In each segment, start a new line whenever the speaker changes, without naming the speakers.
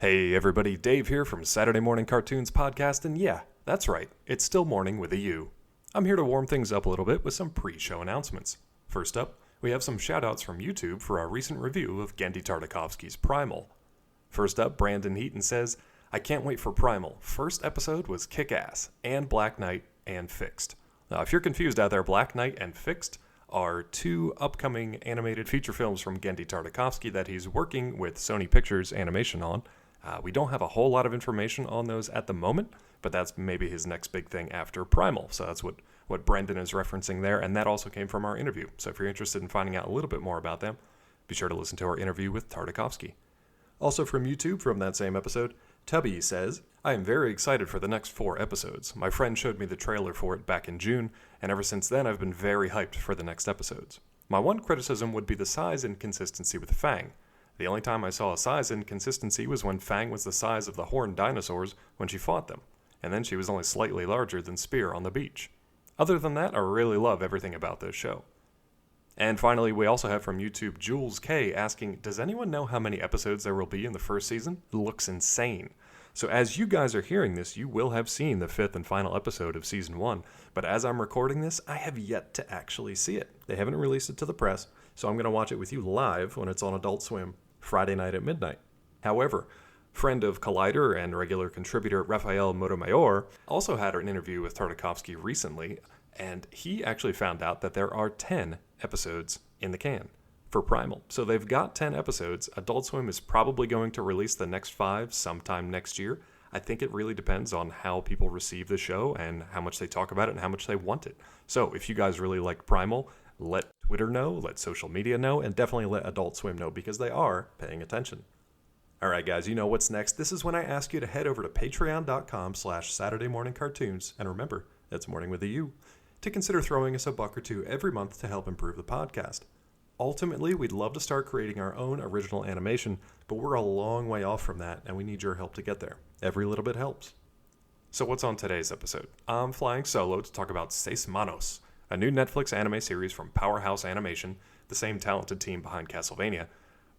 Hey everybody, Dave here from Saturday Morning Cartoons Podcast, and yeah, that's right, it's still morning with a U. I'm here to warm things up a little bit with some pre-show announcements. First up, we have some shoutouts from YouTube for our recent review of Genndy Tartakovsky's Primal. First up, Brandon Heaton says, I can't wait for Primal. First episode was kick-ass, and Black Knight, and Fixed. Now, if you're confused out there, Black Knight and Fixed are two upcoming animated feature films from Genndy Tartakovsky that he's working with Sony Pictures Animation on. We don't have a whole lot of information on those at the moment, but that's maybe his next big thing after Primal. So that's what Brendan is referencing there, and that also came from our interview. So if you're interested in finding out a little bit more about them, be sure to listen to our interview with Tartakovsky. Also from YouTube, from that same episode, Tubby says, I am very excited for the next 4 episodes. My friend showed me the trailer for it back in June, and ever since then I've been very hyped for the next episodes. My one criticism would be the size inconsistency with Fang. The only time I saw a size inconsistency was when Fang was the size of the horned dinosaurs when she fought them, and then she was only slightly larger than Spear on the beach. Other than that, I really love everything about this show. And finally, we also have from YouTube Jules K asking, does anyone know how many episodes there will be in the first season? It looks insane. So as you guys are hearing this, you will have seen the 5th and final episode of Season 1, but as I'm recording this, I have yet to actually see it. They haven't released it to the press, so I'm going to watch it with you live when it's on Adult Swim Friday night at midnight. However, friend of Collider and regular contributor Rafael Motomayor also had an interview with Tartakovsky recently, and he actually found out that there are 10 episodes in the can for Primal. So they've got 10 episodes. Adult Swim is probably going to release the next 5 sometime next year. I think it really depends on how people receive the show and how much they talk about it and how much they want it. So if you guys really like Primal, let Twitter know, let social media know, and definitely let Adult Swim know because they are paying attention. All right, guys, you know what's next. This is when I ask you to head over to patreon.com/SaturdayMorningCartoons, and remember, that's morning with a U, to consider throwing us a buck or two every month to help improve the podcast. Ultimately, we'd love to start creating our own original animation, but we're a long way off from that, and we need your help to get there. Every little bit helps. So what's on today's episode? I'm flying solo to talk about Seis, Manos, a new Netflix anime series from Powerhouse Animation, the same talented team behind Castlevania,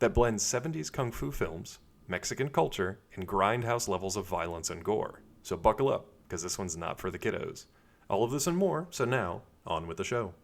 that blends 70s kung fu films, Mexican culture, and grindhouse levels of violence and gore. So buckle up, because this one's not for the kiddos. All of this and more, so now, on with the show.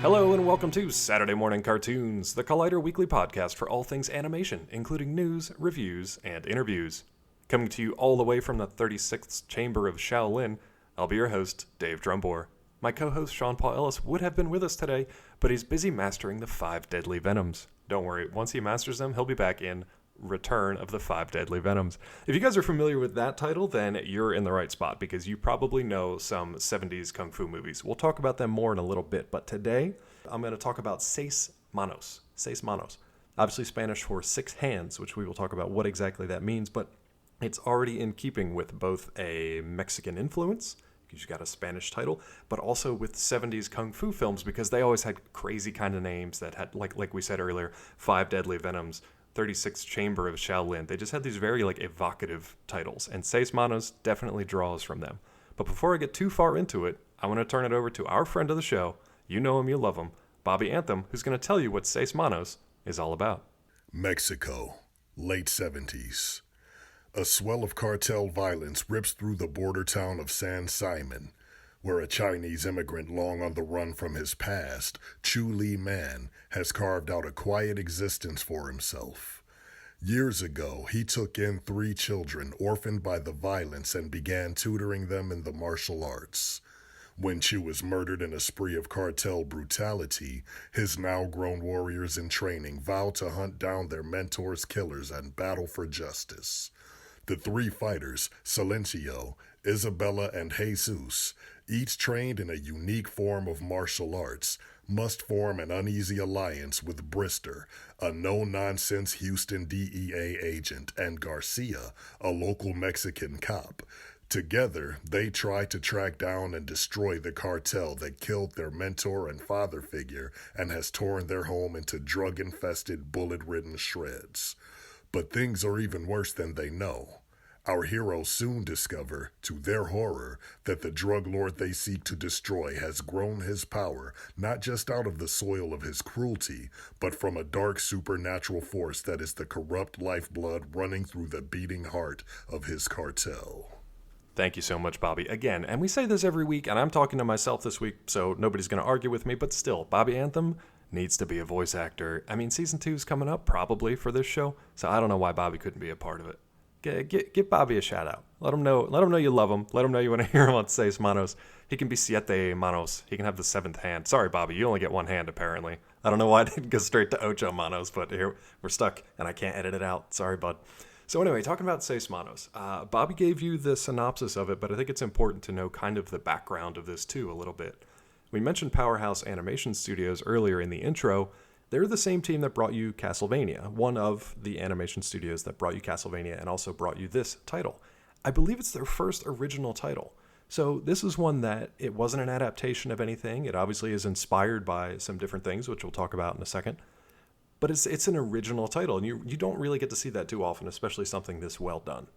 Hello and welcome to Saturday Morning Cartoons, the Collider weekly podcast for all things animation, including news, reviews, and interviews. Coming to you all the way from the 36th Chamber of Shaolin, I'll be your host, Dave Trumbore. My co-host Sean Paul Ellis would have been with us today, but he's busy mastering the 5 deadly venoms. Don't worry, once he masters them, he'll be back in Return of the 5 Deadly Venoms. If you guys are familiar with that title, then you're in the right spot because you probably know some 70s kung fu movies. We'll talk about them more in a little bit, but today I'm going to talk about Seis, Manos. Seis, Manos. Obviously Spanish for 6 hands, which we will talk about what exactly that means, but it's already in keeping with both a Mexican influence, because you got a Spanish title, but also with 70s kung fu films because they always had crazy kind of names that had, like we said earlier, 5 Deadly Venoms, 36th Chamber of Shaolin. They just had these very evocative titles, and Seis Manos definitely draws from them. But before I get too far into it, I want to turn it over to our friend of the show, you know him, you love him, Bobby Anthem, who's going to tell you what Seis Manos is all about.
Mexico, late 70s. A swell of cartel violence rips through the border town of San Simon, where a Chinese immigrant long on the run from his past, Chu Li Man, has carved out a quiet existence for himself. Years ago, he took in 3 children orphaned by the violence and began tutoring them in the martial arts. When Chu was murdered in a spree of cartel brutality, his now-grown warriors in training vowed to hunt down their mentor's killers and battle for justice. The 3 fighters, Silencio, Isabella, and Jesus, each trained in a unique form of martial arts, must form an uneasy alliance with Brister, a no-nonsense Houston DEA agent, and Garcia, a local Mexican cop. Together, they try to track down and destroy the cartel that killed their mentor and father figure and has torn their home into drug-infested, bullet-ridden shreds. But things are even worse than they know. Our heroes soon discover, to their horror, that the drug lord they seek to destroy has grown his power not just out of the soil of his cruelty, but from a dark supernatural force that is the corrupt lifeblood running through the beating heart of his cartel.
Thank you so much, Bobby. Again, and we say this every week, and I'm talking to myself this week, so nobody's going to argue with me, but still, Bobby Anthem needs to be a voice actor. I mean, season 2 is coming up, probably, for this show, so I don't know why Bobby couldn't be a part of it. Give Bobby a shout out. Let him know you love him. Let him know you want to hear him on Seis Manos. He can be Siete Manos. He can have the 7th hand. Sorry, Bobby, you only get 1 hand, apparently. I don't know why I didn't go straight to Ocho Manos, but here, we're stuck, and I can't edit it out. Sorry, bud. So anyway, talking about Seis Manos, Bobby gave you the synopsis of it, but I think it's important to know kind of the background of this, too, a little bit. We mentioned Powerhouse Animation Studios earlier in the intro. They're the same team that brought you Castlevania, one of the animation studios that brought you Castlevania and also brought you this title. I believe it's their first original title. So this is one that it wasn't an adaptation of anything. It obviously is inspired by some different things, which we'll talk about in a second. But it's an original title, and you don't really get to see that too often, especially something this well done.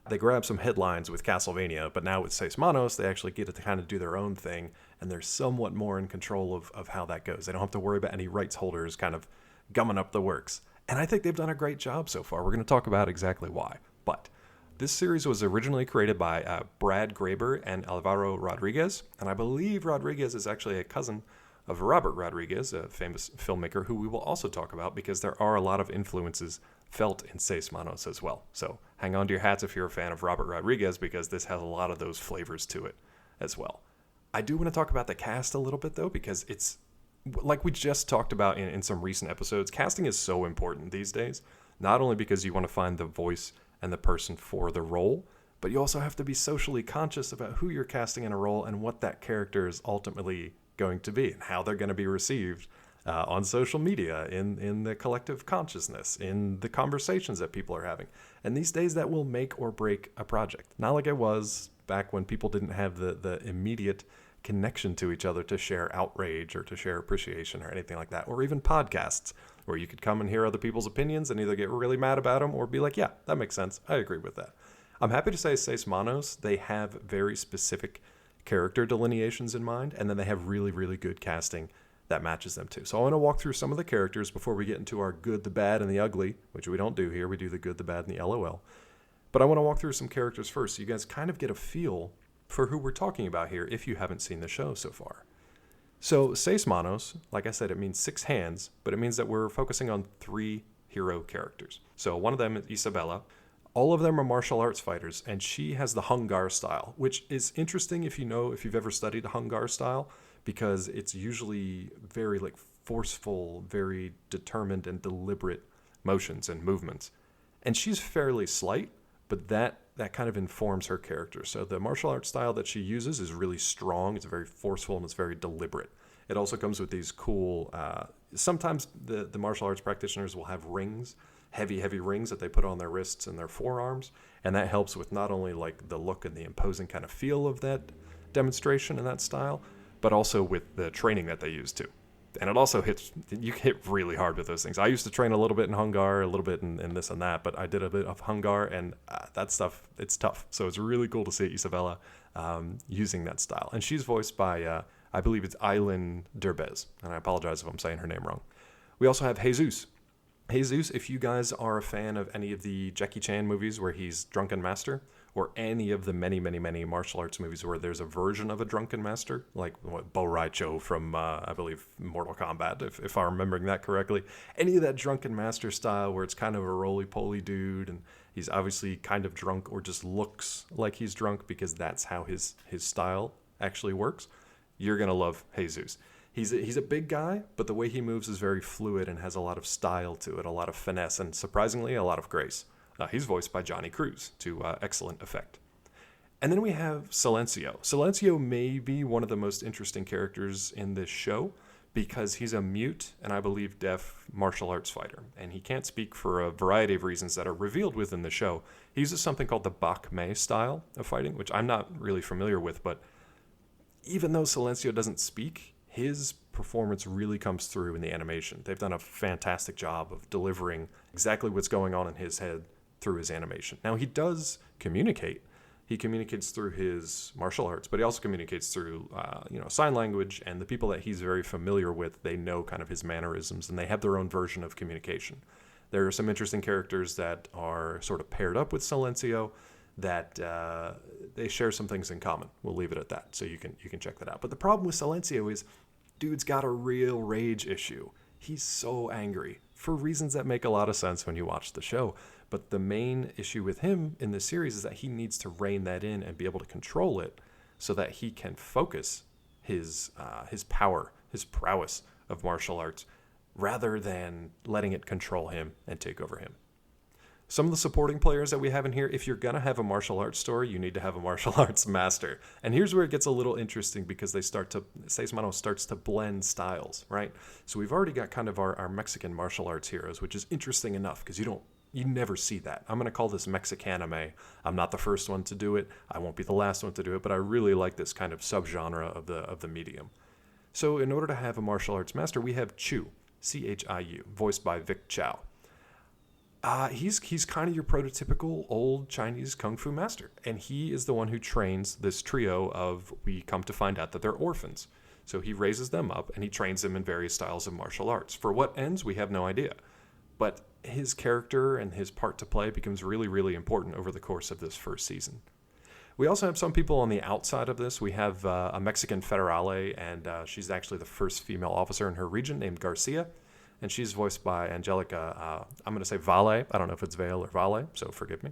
They grab some headlines with Castlevania, but now with Seis Manos, they actually get to kind of do their own thing, and they're somewhat more in control of how that goes. They don't have to worry about any rights holders kind of gumming up the works. And I think they've done a great job so far. We're going to talk about exactly why. But this series was originally created by Brad Graeber and Álvaro Rodríguez, and I believe Rodríguez is actually a cousin of Robert Rodriguez, a famous filmmaker who we will also talk about because there are a lot of influences felt in Seis Manos as well. So hang on to your hats if you're a fan of Robert Rodriguez because this has a lot of those flavors to it as well. I do want to talk about the cast a little bit though because it's, like we just talked about in some recent episodes, casting is so important these days, not only because you want to find the voice and the person for the role, but you also have to be socially conscious about who you're casting in a role and what that character is ultimately going to be and how they're going to be received on social media, in the collective consciousness, in the conversations that people are having. And these days that will make or break a project. Not like it was back when people didn't have the immediate connection to each other to share outrage or to share appreciation or anything like that, or even podcasts where you could come and hear other people's opinions and either get really mad about them or be like, yeah, that makes sense. I agree with that. I'm happy to say Seis Manos, they have very specific character delineations in mind, and then they have really, really good casting that matches them too. So I want to walk through some of the characters before we get into our good, the bad, and the ugly, which we don't do here. We do the good, the bad, and the LOL. But I want to walk through some characters first so you guys kind of get a feel for who we're talking about here if you haven't seen the show so far. So Seis Manos, like I said, it means 6 hands, but it means that we're focusing on 3 hero characters. So one of them is Isabella. All of them are martial arts fighters, and she has the Hungar style, which is interesting if you've ever studied Hungar style, because it's usually very like forceful, very determined and deliberate motions and movements. And she's fairly slight, but that kind of informs her character. So the martial arts style that she uses is really strong, it's very forceful, and it's very deliberate. It also comes with these cool, sometimes the martial arts practitioners will have rings, heavy rings that they put on their wrists and their forearms, and that helps with not only like the look and the imposing kind of feel of that demonstration and that style, but also with the training that they use too. And it also you hit really hard with those things. I used to train a little bit in Hungar, a little bit in this and that, but I did a bit of Hungar, and that stuff, it's tough. So it's really cool to see Isabella using that style. And she's voiced by, I believe it's Aylin Derbez, and I apologize if I'm saying her name wrong. We also have Jesus. Jesus, if you guys are a fan of any of the Jackie Chan movies where he's Drunken Master, or any of the many, many, many martial arts movies where there's a version of a Drunken Master, like Bo Rai Cho from, I believe, Mortal Kombat, if I'm remembering that correctly. Any of that Drunken Master style where it's kind of a roly-poly dude, and he's obviously kind of drunk or just looks like he's drunk because that's how his style actually works, you're going to love Jesus. He's a big guy, but the way he moves is very fluid and has a lot of style to it, a lot of finesse, and surprisingly, a lot of grace. He's voiced by Johnny Cruz to excellent effect. And then we have Silencio. Silencio may be one of the most interesting characters in this show because he's a mute and I believe deaf martial arts fighter. And he can't speak for a variety of reasons that are revealed within the show. He uses something called the Bak Mei style of fighting, which I'm not really familiar with, but even though Silencio doesn't speak, his performance really comes through in the animation. They've done a fantastic job of delivering exactly what's going on in his head through his animation. Now, he does communicate. He communicates through his martial arts, but he also communicates through, sign language, and the people that he's very familiar with, they know kind of his mannerisms, and they have their own version of communication. There are some interesting characters that are sort of paired up with Silencio that they share some things in common. We'll leave it at that, so you can check that out. But the problem with Silencio is, dude's got a real rage issue. He's so angry for reasons that make a lot of sense when you watch the show. But the main issue with him in this series is that he needs to rein that in and be able to control it so that he can focus his power, his prowess of martial arts, rather than letting it control him and take over him. Some of the supporting players that we have in here, if you're going to have a martial arts story, you need to have a martial arts master. And here's where it gets a little interesting because Seis Manos starts to blend styles, right? So we've already got kind of our Mexican martial arts heroes, which is interesting enough because you never see that. I'm going to call this MexicAnime. I'm not the first one to do it. I won't be the last one to do it, but I really like this kind of subgenre of the medium. So in order to have a martial arts master, we have Chiu, Chiu, voiced by Vic Chow. He's kind of your prototypical old Chinese kung fu master, and he is the one who trains this trio of, we come to find out that they're orphans. So he raises them up, and he trains them in various styles of martial arts. For what ends, we have no idea. But his character and his part to play becomes really, really important over the course of this first season. We also have some people on the outside of this. We have a Mexican federale, and she's actually the first female officer in her region named Garcia. And she's voiced by Angelica, I'm going to say Vale. I don't know if it's Vale or Vale, so forgive me.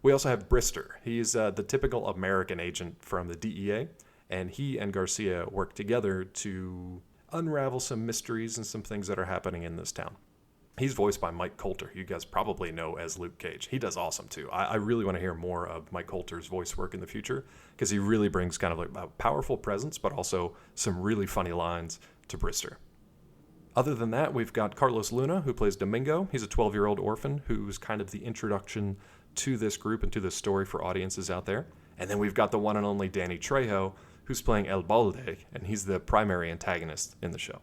We also have Brister. He's the typical American agent from the DEA, and he and Garcia work together to unravel some mysteries and some things that are happening in this town. He's voiced by Mike Coulter, who you guys probably know as Luke Cage. He does awesome, too. I really want to hear more of Mike Coulter's voice work in the future, because he really brings kind of like a powerful presence, but also some really funny lines to Brister. Other than that, we've got Carlos Luna, who plays Domingo. He's a 12-year-old orphan who's kind of the introduction to this group and to this story for audiences out there. And then we've got the one and only Danny Trejo, who's playing El Balde, and he's the primary antagonist in the show.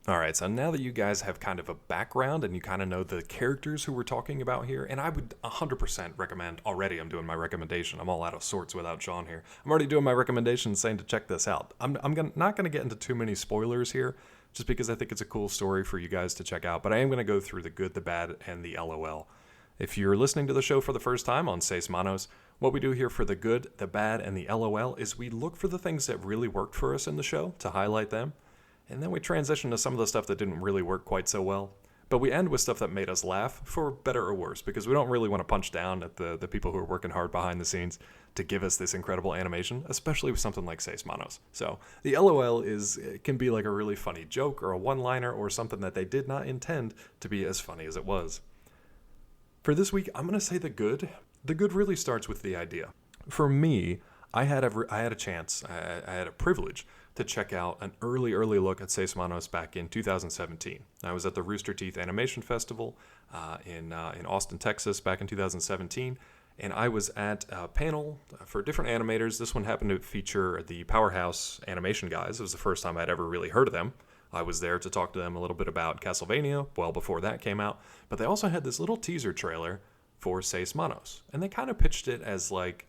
All right, so now that you guys have kind of a background and you kind of know the characters who we're talking about here, and I would 100% recommend, already I'm doing my recommendation. I'm all out of sorts without Sean here. I'm already doing my recommendation saying to check this out. I'm not going to get into too many spoilers here, just because I think it's a cool story for you guys to check out. But I am going to go through the good, the bad, and the LOL. If you're listening to the show for the first time on Seis Manos, what we do here for the good, the bad, and the LOL is we look for the things that really worked for us in the show to highlight them. And then we transition to some of the stuff that didn't really work quite so well. But we end with stuff that made us laugh, for better or worse, because we don't really want to punch down at the people who are working hard behind the scenes to give us this incredible animation, especially with something like Seis Manos. So the LOL can be like a really funny joke or a one-liner or something that they did not intend to be as funny as it was. For this week, I'm going to say the good. The good really starts with the idea. For me, I had a chance, I had a privilege to check out an early look at Seis Manos back in 2017. I was at the Rooster Teeth Animation Festival in Austin, Texas back in 2017, and I was at a panel for different animators. This one happened to feature the Powerhouse Animation guys. It was the first time I'd ever really heard of them. I was there to talk to them a little bit about Castlevania, well before that came out, but they also had this little teaser trailer for Seis Manos, and they kind of pitched it as like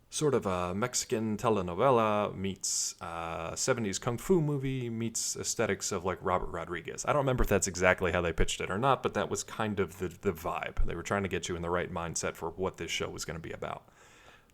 sort of a Mexican telenovela meets 70s kung fu movie meets aesthetics of like Robert Rodríguez. I don't remember if that's exactly how they pitched it or not, but that was kind of the vibe. They were trying to get you in the right mindset for what this show was going to be about.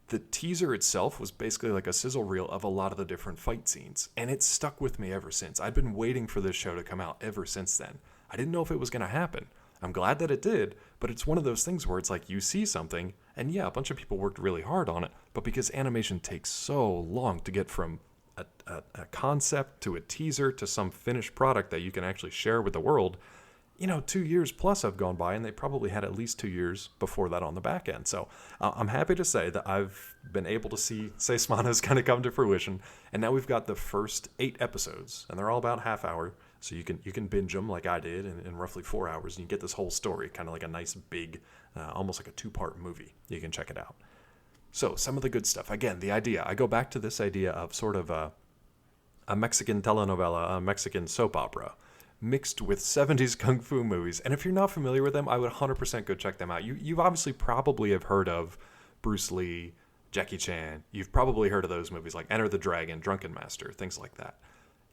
The teaser itself was basically like a sizzle reel of a lot of the different fight scenes, and it's stuck with me ever since. I've been waiting for this show to come out ever since then. I didn't know if it was going to happen. I'm glad that it did, but it's one of those things where it's like you see something, and yeah, a bunch of people worked really hard on it, but because animation takes so long to get from a concept to a teaser to some finished product that you can actually share with the world, 2 years plus have gone by, and they probably had at least 2 years before that on the back end. So I'm happy to say that I've been able to see Seis Manos kind of come to fruition, and now we've got the first 8 episodes, and they're all about half hour. So you can binge them like I did in roughly 4 hours, and you get this whole story, kind of like a nice big, almost like a 2-part movie. You can check it out. So some of the good stuff. Again, the idea. I go back to this idea of sort of a Mexican telenovela, a Mexican soap opera, mixed with 70s kung fu movies. And if you're not familiar with them, I would 100% go check them out. You obviously probably have heard of Bruce Lee, Jackie Chan. You've probably heard of those movies like Enter the Dragon, Drunken Master, things like that.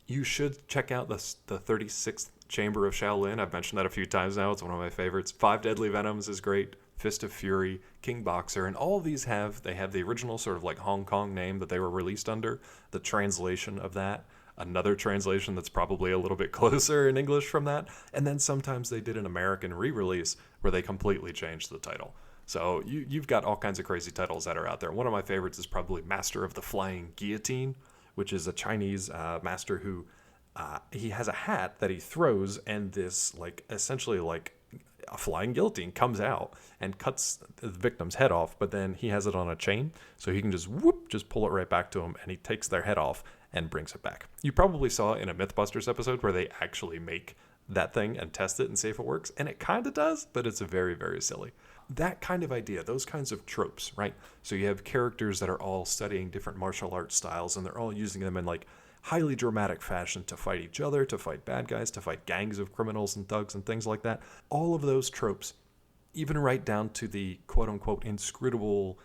You should check out the 36th Chamber of Shaolin. I've mentioned that a few times now. It's one of my favorites. Five Deadly Venoms is great. Fist of Fury, King Boxer, and all of these have the original sort of like Hong Kong name that they were released under, the translation of that, another translation that's probably a little bit closer in English from that, and then sometimes they did an American re-release where they completely changed the title. So you've got all kinds of crazy titles that are out there. One of my favorites is probably Master of the Flying Guillotine, which is a Chinese master who he has a hat that he throws, and this essentially a flying guillotine comes out and cuts the victim's head off, but then he has it on a chain, so he can just pull it right back to him, and he takes their head off and brings it back. You probably saw in a Mythbusters episode where they actually make that thing and test it and see if it works, and it kind of does, but it's very, very silly. That kind of idea, those kinds of tropes, right? So you have characters that are all studying different martial arts styles, and they're all using them in highly dramatic fashion to fight each other, to fight bad guys, to fight gangs of criminals and thugs and things like that. All of those tropes, even right down to the quote-unquote inscrutable,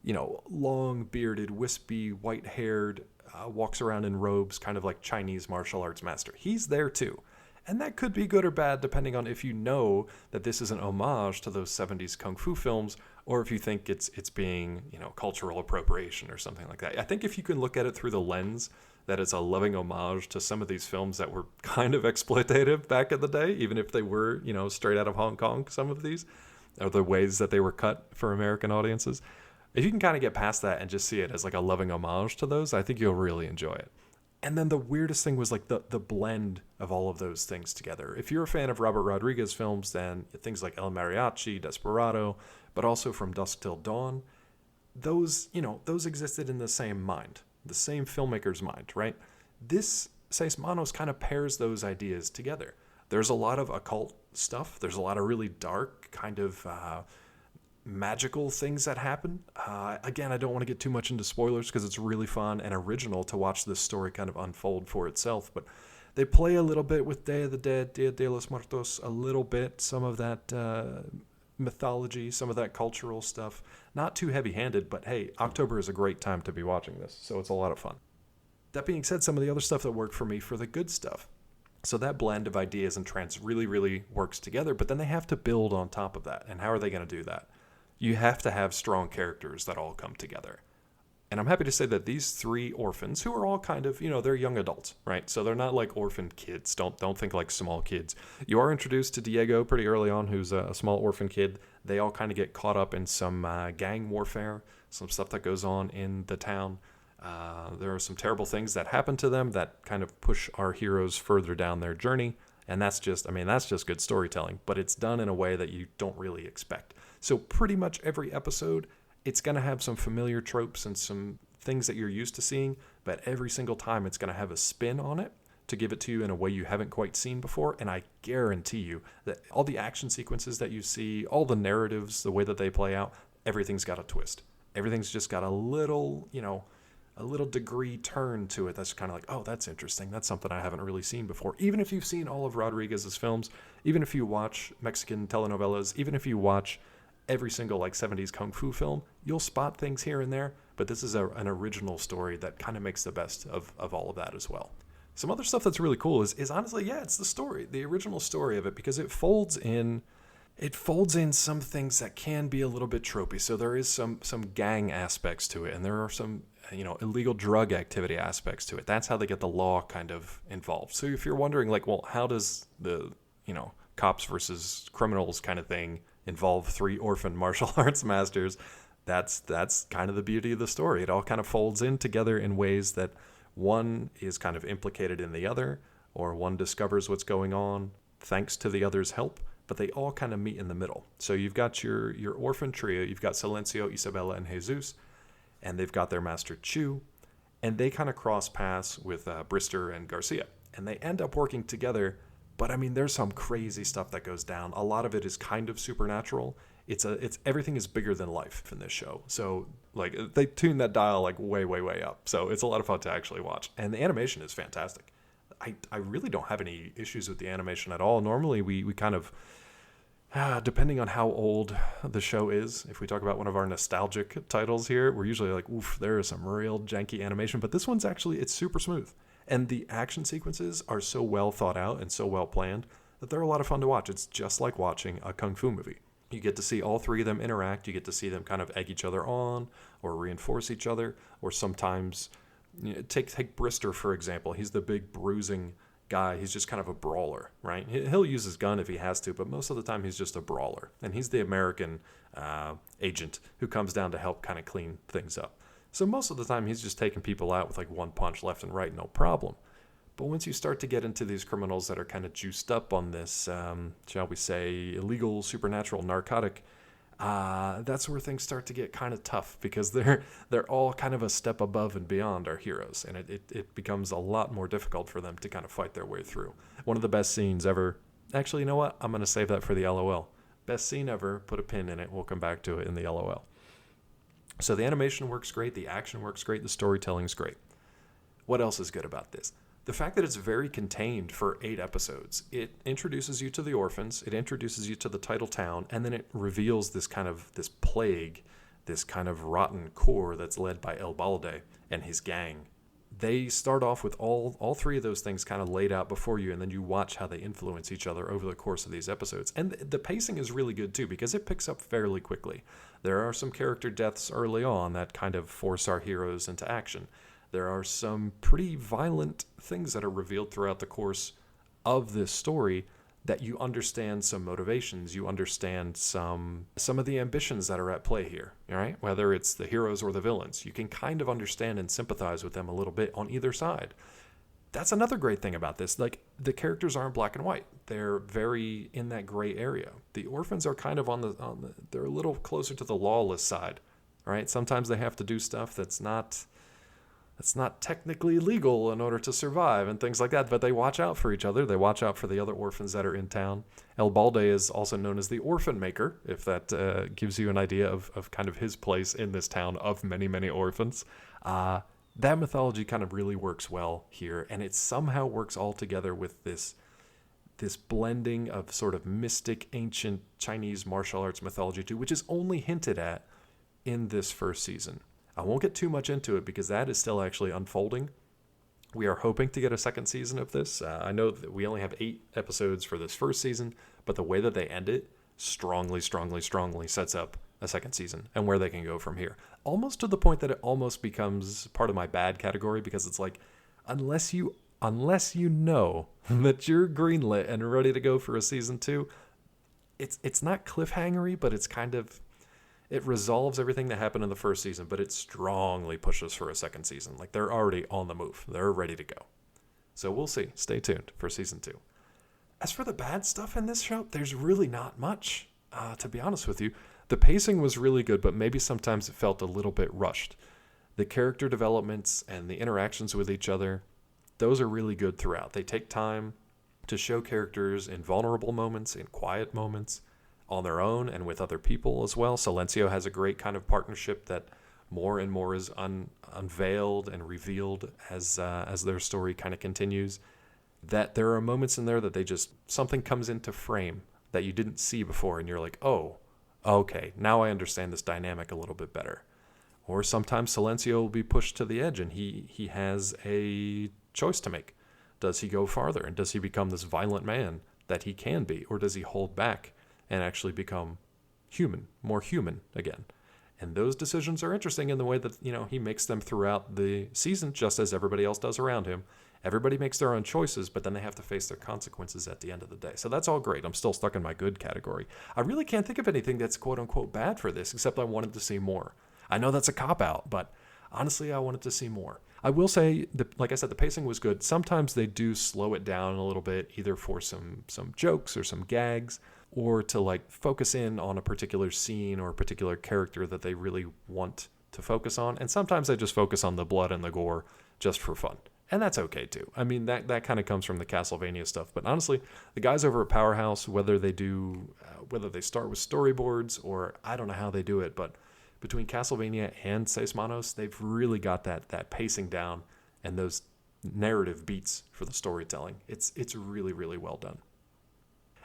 long-bearded, wispy, white-haired, walks around in robes, kind of like Chinese martial arts master. He's there too. And that could be good or bad depending on if you know that this is an homage to those 70s kung fu films, or if you think it's being, cultural appropriation or something like that. I think if you can look at it through the lens that it's a loving homage to some of these films that were kind of exploitative back in the day, even if they were, straight out of Hong Kong, some of these, or the ways that they were cut for American audiences. If you can kind of get past that and just see it as a loving homage to those, I think you'll really enjoy it. And then the weirdest thing was the blend of all of those things together. If you're a fan of Robert Rodriguez films, then things like El Mariachi, Desperado, but also From Dusk Till Dawn, those existed in the same mind, the same filmmaker's mind, right? This Seis Manos kind of pairs those ideas together. There's a lot of occult stuff. There's a lot of really dark kind of magical things that happen. Again, I don't want to get too much into spoilers because it's really fun and original to watch this story kind of unfold for itself. But they play a little bit with Day of the Dead, Dia de los Muertos, a little bit, some of that mythology, some of that cultural stuff. Not too heavy-handed, but hey, October is a great time to be watching this, so it's a lot of fun. That being said, some of the other stuff that worked for me for the good stuff. So that blend of ideas and trends really, really works together, but then they have to build on top of that. And how are they going to do that? You have to have strong characters that all come together. And I'm happy to say that these three orphans, who are all kind of, they're young adults, right? So they're not like orphan kids. Don't think like small kids. You are introduced to Diego pretty early on, who's a small orphan kid. They all kind of get caught up in some gang warfare, some stuff that goes on in the town. There are some terrible things that happen to them that kind of push our heroes further down their journey. And that's just good storytelling, but it's done in a way that you don't really expect. So pretty much every episode, it's going to have some familiar tropes and some things that you're used to seeing, but every single time it's going to have a spin on it to give it to you in a way you haven't quite seen before. And I guarantee you that all the action sequences that you see, all the narratives, the way that they play out, everything's got a twist. Everything's just got a little degree turn to it that's kind of like, oh, that's interesting. That's something I haven't really seen before. Even if you've seen all of Rodriguez's films, even if you watch Mexican telenovelas, even if you watch every single 70s kung fu film, you'll spot things here and there, but this is an original story that kind of makes the best of all of that as well. Some other stuff that's really cool is honestly, it's the story, the original story of it, because it folds in some things that can be a little bit tropey. So there is some gang aspects to it, and there are some illegal drug activity aspects to it. That's how they get the law kind of involved. So if you're wondering how does the cops versus criminals kind of thing involve three orphan martial arts masters, that's kind of the beauty of the story. It all kind of folds in together in ways that one is kind of implicated in the other, or one discovers what's going on thanks to the other's help, but they all kind of meet in the middle. So you've got your orphan trio, you've got Silencio, Isabella, and Jesus, and they've got their master Chu, and they kind of cross paths with Brister and Garcia, and they end up working together. But there's some crazy stuff that goes down. A lot of it is kind of supernatural. It's everything is bigger than life in this show. So they tune that dial way, way, way up. So it's a lot of fun to actually watch. And the animation is fantastic. I really don't have any issues with the animation at all. Normally, we kind of, depending on how old the show is, if we talk about one of our nostalgic titles here, we're usually like, oof, there is some real janky animation. But this one's actually, it's super smooth. And the action sequences are so well thought out and so well planned that they're a lot of fun to watch. It's just like watching a kung fu movie. You get to see all three of them interact. You get to see them kind of egg each other on or reinforce each other. Or sometimes, take Brister, for example. He's the big bruising guy. He's just kind of a brawler, right? He'll use his gun if he has to, but most of the time he's just a brawler. And he's the American agent who comes down to help kind of clean things up. So most of the time he's just taking people out with like one punch left and right, no problem. But once you start to get into these criminals that are kind of juiced up on this, shall we say, illegal, supernatural, narcotic, that's where things start to get kind of tough because they're all kind of a step above and beyond our heroes. And it becomes a lot more difficult for them to kind of fight their way through. One of the best scenes ever. Actually, you know what? I'm going to save that for the LOL. Best scene ever. Put a pin in it. We'll come back to it in the LOL. So the animation works great. The action works great. The storytelling's great. What else is good about this? The fact that it's very contained for 8 episodes. It introduces you to the orphans, it introduces you to the title town, and then it reveals this plague, this kind of rotten core that's led by El Balde and his gang. They start off with all three of those things kind of laid out before you, and then you watch how they influence each other over the course of these episodes. And the pacing is really good too, because it picks up fairly quickly. There are some character deaths early on that kind of force our heroes into action. There are some pretty violent things that are revealed throughout the course of this story that you understand some motivations, you understand some of the ambitions that are at play here, all right? Whether it's the heroes or the villains, you can kind of understand and sympathize with them a little bit on either side. That's another great thing about this. Like, the characters aren't black and white. They're very in that gray area. The orphans are kind of they're a little closer to the lawless side, right? Sometimes they have to do stuff that's not technically legal in order to survive and things like that, but they watch out for each other. They watch out for the other orphans that are in town. El Balde is also known as the Orphan Maker, if that gives you an idea of kind of his place in this town of many, many orphans. That mythology kind of really works well here, and it somehow works all together with this blending of sort of mystic, ancient Chinese martial arts mythology too, which is only hinted at in this first season. I won't get too much into it because that is still actually unfolding. We are hoping to get a second season of this. I know that we only have 8 episodes for this first season, but the way that they end it strongly sets up a second season and where they can go from here. Almost to the point that it almost becomes part of my bad category, because it's like, unless you know that you're greenlit and ready to go for a season 2, it's not cliffhangery, but it's kind of, it resolves everything that happened in the first season, but it strongly pushes for a second season. Like, they're already on the move. They're ready to go. So we'll see. Stay tuned for season 2. As for the bad stuff in this show, there's really not much, to be honest with you. The pacing was really good, but maybe sometimes it felt a little bit rushed. The character developments and the interactions with each other, those are really good throughout. They take time to show characters in vulnerable moments, in quiet moments, on their own and with other people as well. Silencio has a great kind of partnership that more and more is unveiled and revealed as their story kind of continues. That there are moments in there that something comes into frame that you didn't see before, and you're like, oh, okay, now I understand this dynamic a little bit better. Or sometimes Silencio will be pushed to the edge and he has a choice to make. Does he go farther, and does he become this violent man that he can be, or does he hold back and actually become more human again? And those decisions are interesting in the way that, he makes them throughout the season, just as everybody else does around him. Everybody makes their own choices, but then they have to face their consequences at the end of the day. So that's all great. I'm still stuck in my good category. I really can't think of anything that's quote-unquote bad for this, except I wanted to see more. I know that's a cop-out, but honestly, I wanted to see more. I will say, like I said, the pacing was good. Sometimes they do slow it down a little bit, either for some jokes or some gags, or to focus in on a particular scene or a particular character that they really want to focus on. And sometimes they just focus on the blood and the gore just for fun. And that's okay too. I mean, that kind of comes from the Castlevania stuff. But honestly, the guys over at Powerhouse, whether they start with storyboards or I don't know how they do it, but between Castlevania and Seis Manos, they've really got that pacing down and those narrative beats for the storytelling. It's really, really well done.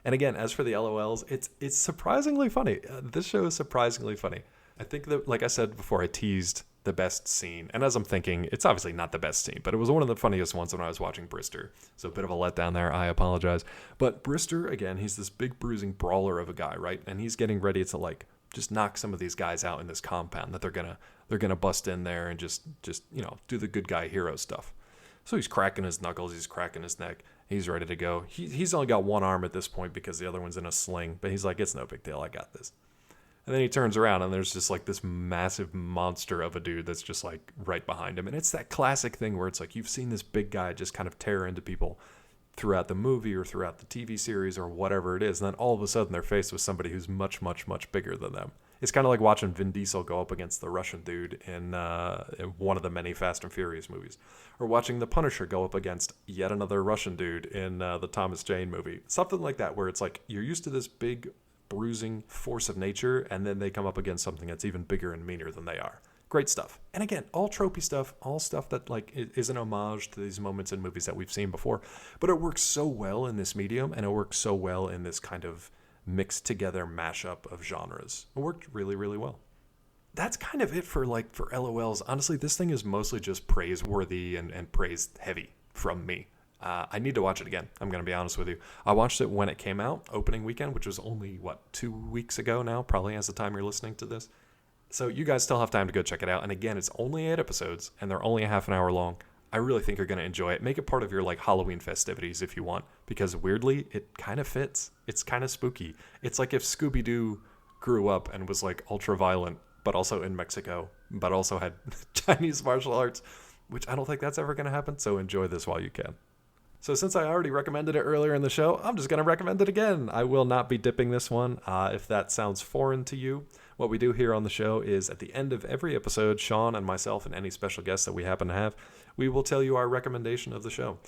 And again, as for the LOLs, it's surprisingly funny. This show is surprisingly funny. I think that, like I said before, I teased the best scene. And as I'm thinking, it's obviously not the best scene, but it was one of the funniest ones when I was watching Brister. So a bit of a letdown there. I apologize. But Brister, again, he's this big bruising brawler of a guy, right? And he's getting ready to like just knock some of these guys out in this compound that they're gonna bust in there and just do the good guy hero stuff. So he's cracking his knuckles, he's cracking his neck, he's ready to go. He's only got one arm at this point because the other one's in a sling, but he's like, it's no big deal, I got this. And then he turns around and there's just like this massive monster of a dude that's just like right behind him. And it's that classic thing where it's like you've seen this big guy just kind of tear into people throughout the movie or throughout the TV series or whatever it is. And then all of a sudden they're faced with somebody who's much, much, much bigger than them. It's kind of like watching Vin Diesel go up against the Russian dude in one of the many Fast and Furious movies. Or watching the Punisher go up against yet another Russian dude in the Thomas Jane movie. Something like that where it's like you're used to this big bruising force of nature, and then they come up against something that's even bigger and meaner than they are. Great stuff. And again, all tropey stuff, all stuff that like is an homage to these moments in movies that we've seen before. But it works so well in this medium, and it works so well in this kind of mixed together mashup of genres. It worked really, really well. That's kind of it for LOLs. Honestly, this thing is mostly just praiseworthy and praise heavy from me. I need to watch it again. I'm going to be honest with you. I watched it when it came out, opening weekend, which was only, 2 weeks ago now, probably as the time you're listening to this. So you guys still have time to go check it out. And again, it's only 8 episodes, and they're only a half an hour long. I really think you're going to enjoy it. Make it part of your Halloween festivities if you want, because weirdly, it kind of fits. It's kind of spooky. It's like if Scooby-Doo grew up and was ultra violent, but also in Mexico, but also had Chinese martial arts, which I don't think that's ever going to happen. So enjoy this while you can. So since I already recommended it earlier in the show, I'm just going to recommend it again. I will not be dipping this one if that sounds foreign to you. What we do here on the show is at the end of every episode, Sean and myself and any special guests that we happen to have, we will tell you our recommendation of the show.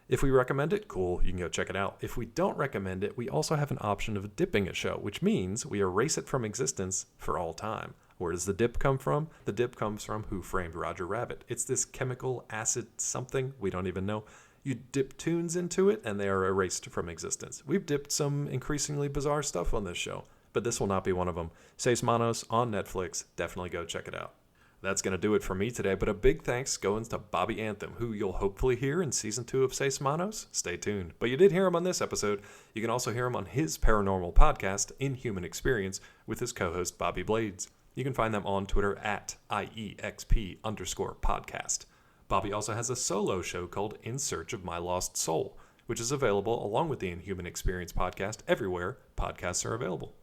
If we recommend it, cool, you can go check it out. If we don't recommend it, we also have an option of dipping a show, which means we erase it from existence for all time. Where does the dip come from? The dip comes from Who Framed Roger Rabbit. It's this chemical acid something, we don't even know. You dip tunes into it, and they are erased from existence. We've dipped some increasingly bizarre stuff on this show, but this will not be one of them. Seis Manos on Netflix. Definitely go check it out. That's going to do it for me today, but a big thanks going to Bobby Anthem, who you'll hopefully hear in Season 2 of Seis Manos. Stay tuned. But you did hear him on this episode. You can also hear him on his paranormal podcast, Inhuman Experience, with his co-host Bobby Blades. You can find them on Twitter at IEXP_podcast. Bobby also has a solo show called In Search of My Lost Soul, which is available along with the Inhuman Experience podcast everywhere podcasts are available.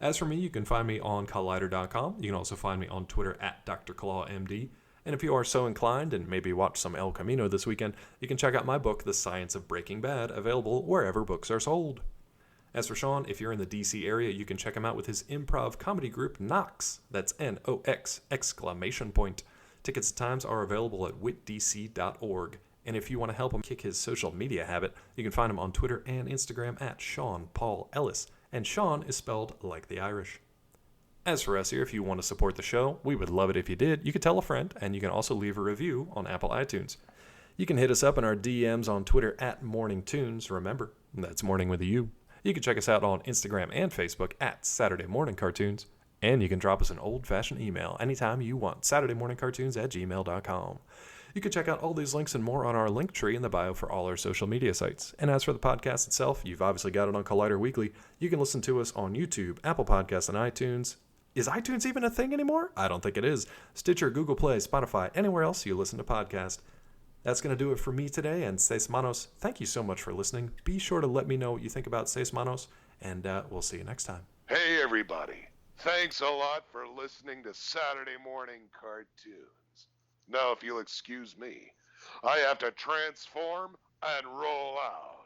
As for me, you can find me on Collider.com. You can also find me on Twitter at DrClawMD. And if you are so inclined and maybe watch some El Camino this weekend, you can check out my book, The Science of Breaking Bad, available wherever books are sold. As for Sean, if you're in the DC area, you can check him out with his improv comedy group, Nox. That's Nox! Tickets and times are available at witdc.org. And if you want to help him kick his social media habit, you can find him on Twitter and Instagram at Sean Paul Ellis. And Sean is spelled like the Irish. As for us here, if you want to support the show, we would love it if you did. You could tell a friend, and you can also leave a review on Apple iTunes. You can hit us up in our DMs on Twitter at MorningTunes. Remember, that's morning with a U. You can check us out on Instagram and Facebook at Saturday Morning Cartoons. And you can drop us an old-fashioned email anytime you want, SaturdayMorningCartoons@gmail.com. You can check out all these links and more on our link tree in the bio for all our social media sites. And as for the podcast itself, you've obviously got it on Collider Weekly. You can listen to us on YouTube, Apple Podcasts, and iTunes. Is iTunes even a thing anymore? I don't think it is. Stitcher, Google Play, Spotify, anywhere else you listen to podcasts. That's going to do it for me today, and Seis Manos, thank you so much for listening. Be sure to let me know what you think about Seis Manos, and we'll see you next time.
Hey, everybody. Thanks a lot for listening to Saturday Morning Cartoons. Now, if you'll excuse me, I have to transform and roll out.